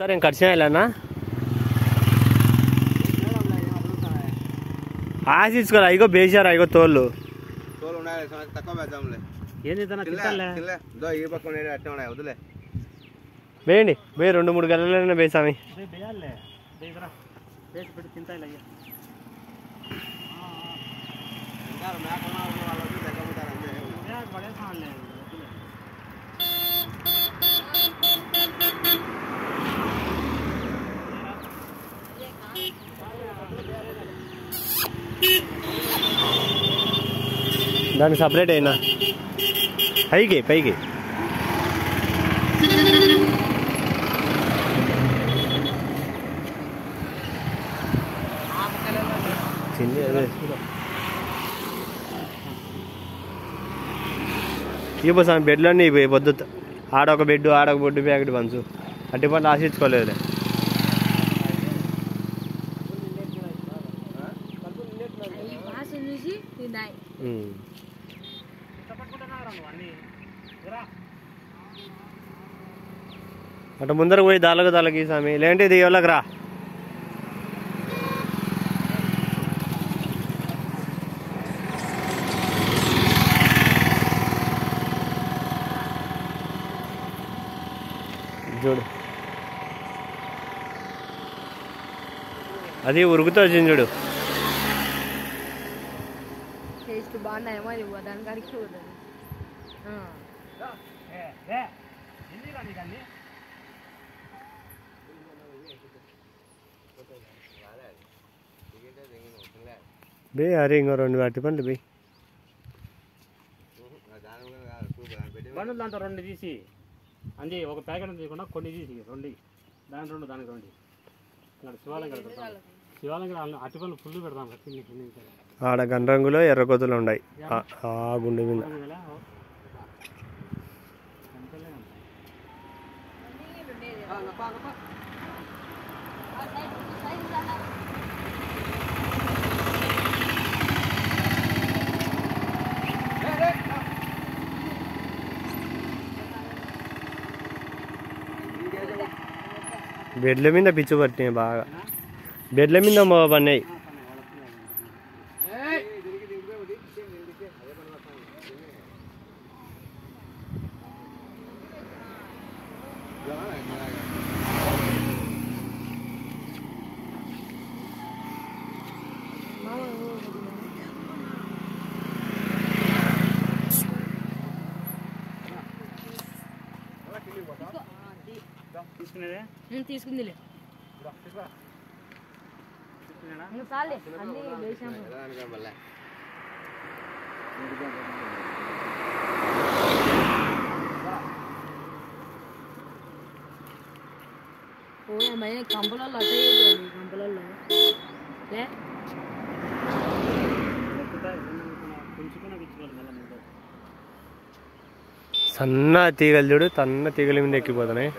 సరే నేను ఖర్చునా ఆశించుకోరా ఇగో బేసారు ఇగో తోళ్ళు వేయండి వేయి 2-3 గల్లలైనా వేసామి దానికి సపరేట్ అయినా పైకి అదే ఇవ్వ సార్ బెడ్లన్నీ వద్దు ఆడొక బెడ్ ప్యాకెట్ పంచు అట్టి పంట ఆశించుకోలేదు అటు ముందరకు పోయి దాలకి స్వామి లేదంటే ఇది ఎవరికి రా చూడు అది ఉరుకుతో వచ్చింది చూడు బే అరే ఇంకో 2 అట్టి పండ్లు బే బండ్లు దాంట్లో 2 తీసి అంజీ ఒక ప్యాకెట్ తీయకుండా కొన్ని తీసి 2 దానికి 2 శివాలయం అట్టి పనులు ఫుల్ పెడతాం ఆడ గండ్రంగులో ఎర్ర కోతులు ఉన్నాయి ఆ గుండె మీద బెడ్ల మీద పిచ్చు పట్టినాయి బాగా బెడ్ల మీద పడినాయి తీసుకుందిలే కంపలలో కంపలలో సన్న తీగలు చూడు సన్న తీగల మీద ఎక్కిపోతున్నాయి